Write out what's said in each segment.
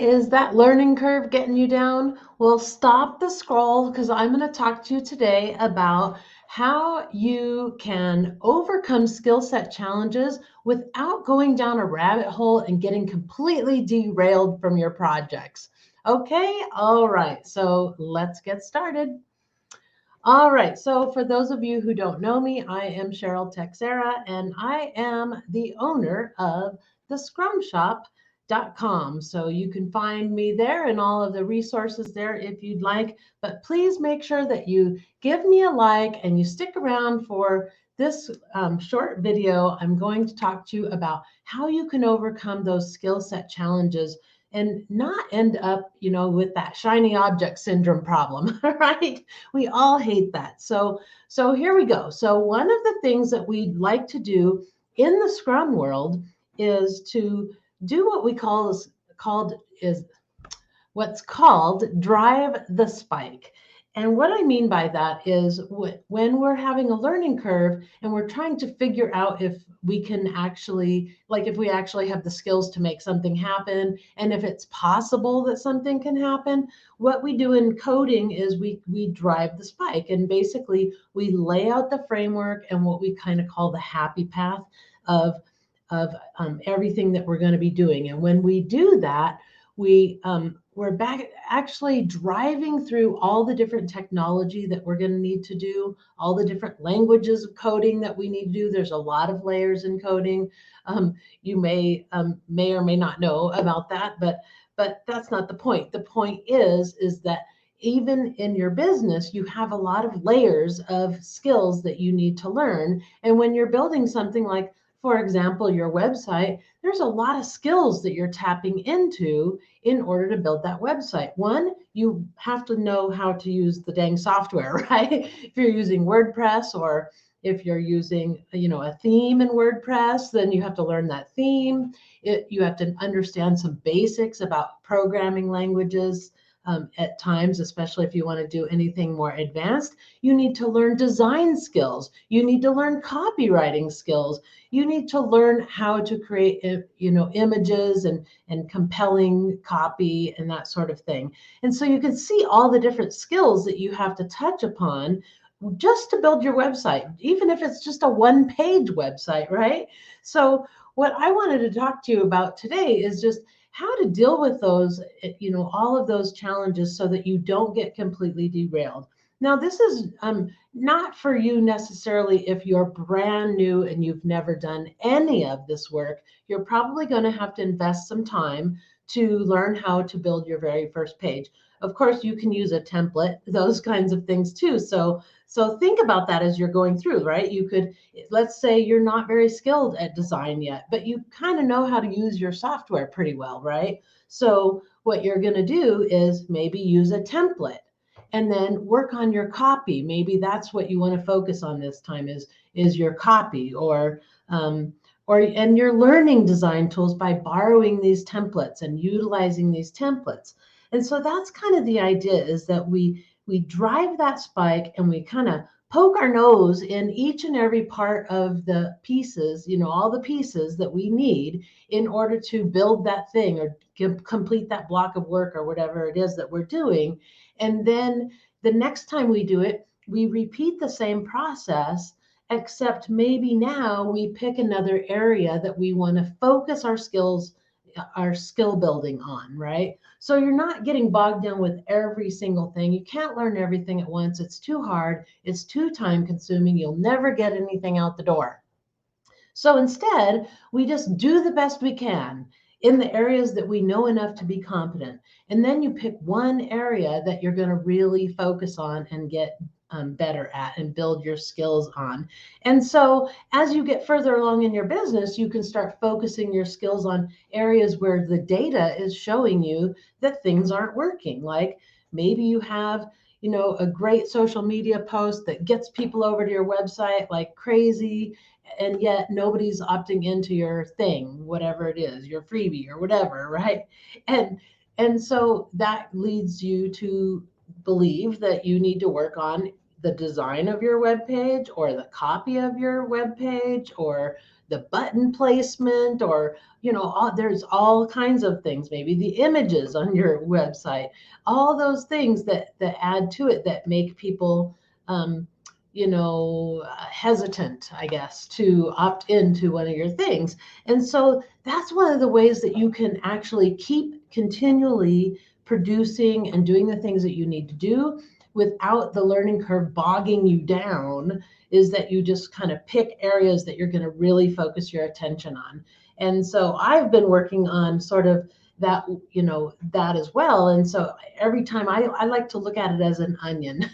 is that learning curve getting you down? Well, stop the scroll because I'm going to talk to you today about how you can overcome skill set challenges without going down a rabbit hole and getting completely derailed from your projects. Okay, all right, so let's get started. All right, so for those of you who don't know me, I am Cheryl Texera, and I am the owner of the scrumshop.com. So you can find me there and all of the resources there if you'd like. But please make sure that you give me a like and you stick around for this short video. I'm going to talk to you about how you can overcome those skill set challenges and not end up, with that shiny object syndrome problem, right? We all hate that. So here we go. So one of the things that we'd like to do in the Scrum world is to do what we is what's called drive the spike. And what I mean by that is when we're having a learning curve and we're trying to figure out if we can actually, like if we actually have the skills to make something happen, and if it's possible that something can happen, what we do in coding is we drive the spike. And basically we lay out the framework and what we kind of call the happy path of everything that we're going to be doing. And when we do that, we're back actually driving through all the different technology that we're going to need to do, all the different languages of coding that we need to do. There's a lot of layers in coding. You may or may not know about that, but that's not the point. The point is that even in your business, you have a lot of layers of skills that you need to learn. And when you're building something like, for example, your website, there's a lot of skills that you're tapping into in order to build that website. One, you have to know how to use the dang software, right? If you're using WordPress or if you're using, a theme in WordPress, then you have to learn that theme. You have to understand some basics about programming languages. At times, especially if you want to do anything more advanced, you need to learn design skills. You need to learn copywriting skills. You need to learn how to create, images and compelling copy and that sort of thing. And so you can see all the different skills that you have to touch upon just to build your website, even if it's just a one-page website, right? So what I wanted to talk to you about today is just how to deal with those, all of those challenges so that you don't get completely derailed. Now, this is not for you necessarily if you're brand new and you've never done any of this work. You're probably going to have to invest some time to learn how to build your very first page. Of course, you can use a template, those kinds of things too. So think about that as you're going through, right? You could, let's say you're not very skilled at design yet, but you kind of know how to use your software pretty well, right? So what you're going to do is maybe use a template and then work on your copy. Maybe that's what you want to focus on this time is your copy, and you're learning design tools by borrowing these templates and utilizing these templates. And so that's kind of the idea, is that we drive that spike and we kind of poke our nose in each and every part of the pieces, all the pieces that we need in order to build that thing or complete that block of work or whatever it is that we're doing. And then the next time we do it, we repeat the same process, except maybe now we pick another area that we want to focus our skill building on, right? So you're not getting bogged down with every single thing. You can't learn everything at once. It's too hard. It's too time consuming. You'll never get anything out the door. So instead, we just do the best we can in the areas that we know enough to be competent. And then you pick one area that you're going to really focus on and get better at and build your skills on. And so as you get further along in your business, you can start focusing your skills on areas where the data is showing you that things aren't working. Like maybe you have, a great social media post that gets people over to your website like crazy, and yet nobody's opting into your thing, whatever it is, your freebie or whatever, right? And so that leads you to believe that you need to work on the design of your web page or the copy of your web page or the button placement or there's all kinds of things, maybe the images on your website, all those things that add to it that make people hesitant, I guess, to opt into one of your things. And so that's one of the ways that you can actually keep continually producing and doing the things that you need to do without the learning curve bogging you down, is that you just kind of pick areas that you're going to really focus your attention on. And so I've been working on sort of that, that as well. And so every time I like to look at it as an onion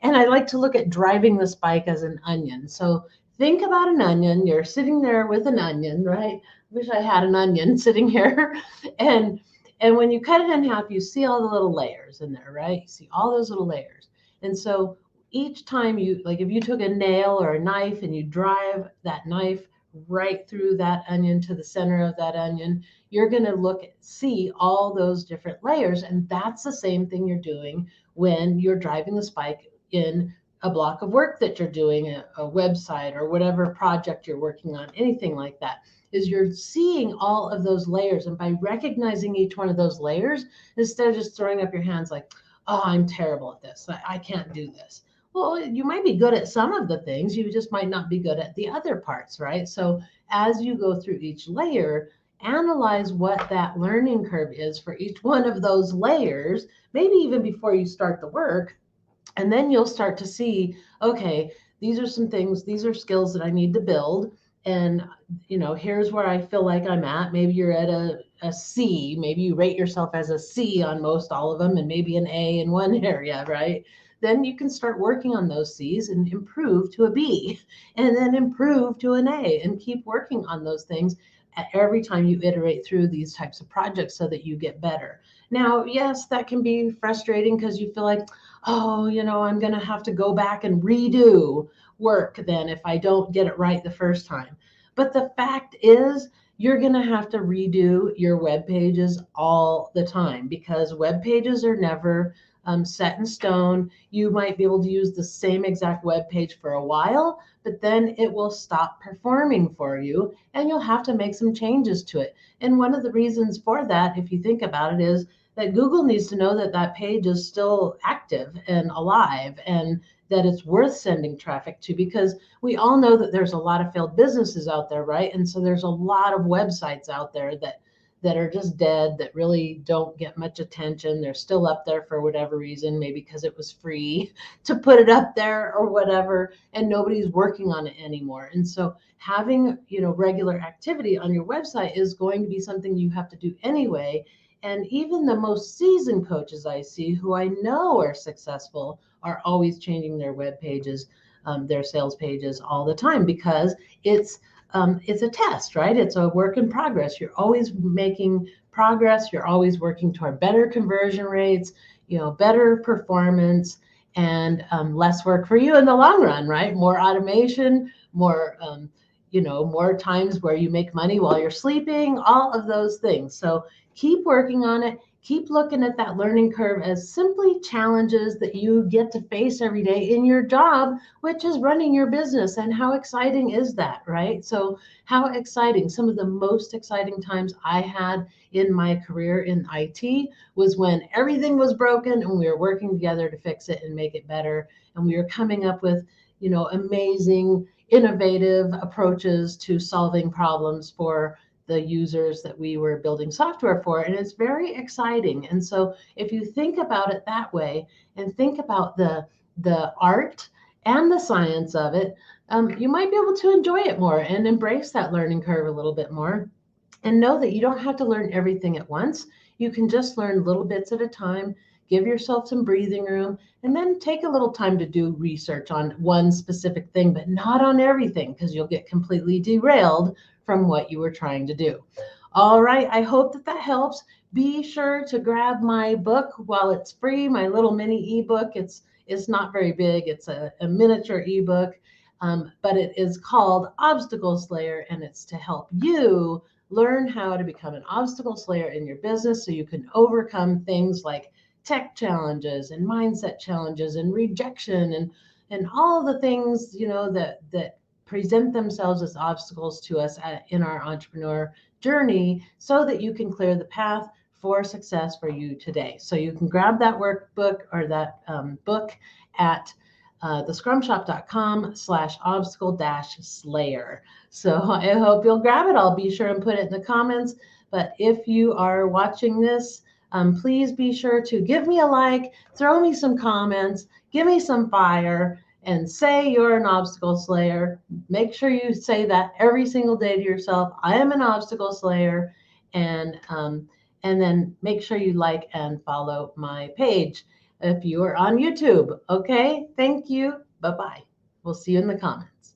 and I like to look at driving the spike as an onion. So think about an onion. You're sitting there with an onion, right? Wish I had an onion sitting here. And when you cut it in half, you see all the little layers in there, right? You see all those little layers. And so each time you, like if you took a nail or a knife and you drive that knife right through that onion to the center of that onion, you're going to see all those different layers. And that's the same thing you're doing when you're driving the spike in a block of work that you're doing, a website or whatever project you're working on, anything like that, is you're seeing all of those layers. And by recognizing each one of those layers, instead of just throwing up your hands like, oh, I'm terrible at this, I can't do this. Well, you might be good at some of the things, you just might not be good at the other parts, right? So as you go through each layer, analyze what that learning curve is for each one of those layers, maybe even before you start the work. And then you'll start to see, okay, these are some things, these are skills that I need to build. And, here's where I feel like I'm at. Maybe you're at a C. Maybe you rate yourself as a C on most all of them and maybe an A in one area, right? Then you can start working on those C's and improve to a B and then improve to an A and keep working on those things every time you iterate through these types of projects so that you get better. Now, yes, that can be frustrating because you feel like, oh, I'm going to have to go back and redo work then if I don't get it right the first time. But the fact is, you're going to have to redo your web pages all the time because web pages are never set in stone. You might be able to use the same exact web page for a while, but then it will stop performing for you and you'll have to make some changes to it. And one of the reasons for that, if you think about it, is that Google needs to know that that page is still active and alive and that it's worth sending traffic to, because we all know that there's a lot of failed businesses out there, right? And so there's a lot of websites out there that are just dead, that really don't get much attention. They're still up there for whatever reason, maybe because it was free to put it up there or whatever, and nobody's working on it anymore. And so having, regular activity on your website is going to be something you have to do anyway. And even the most seasoned coaches I see who I know are successful are always changing their web pages, their sales pages all the time, because it's a test, right? It's a work in progress. You're always making progress. You're always working toward better conversion rates, better performance, and less work for you in the long run, right? More automation, more, more times where you make money while you're sleeping, all of those things. So keep working on it. Keep looking at that learning curve as simply challenges that you get to face every day in your job, which is running your business. And how exciting is that, right? So how exciting. Some of the most exciting times I had in my career in IT was when everything was broken and we were working together to fix it and make it better. And we were coming up with, amazing, innovative approaches to solving problems for the users that we were building software for. And it's very exciting. And so if you think about it that way and think about the art and the science of it, you might be able to enjoy it more and embrace that learning curve a little bit more. And know that you don't have to learn everything at once. You can just learn little bits at a time, give yourself some breathing room, and then take a little time to do research on one specific thing, but not on everything, because you'll get completely derailed from what you were trying to do. All right, I hope that helps. Be sure to grab my book while it's free, my little mini ebook. It's not very big. It's a miniature ebook, but it is called Obstacle Slayer, and it's to help you learn how to become an obstacle slayer in your business so you can overcome things like tech challenges and mindset challenges and rejection and all the things, that present themselves as obstacles to us in our entrepreneur journey, so that you can clear the path for success for you today. So you can grab that workbook or that book at thescrumshop.com/obstacle-slayer. So I hope you'll grab it. I'll be sure and put it in the comments. But if you are watching this, please be sure to give me a like, throw me some comments, give me some fire, and say you're an obstacle slayer. Make sure you say that every single day to yourself. I am an obstacle slayer. And then make sure you like and follow my page if you are on YouTube. Okay, thank you. Bye-bye. We'll see you in the comments.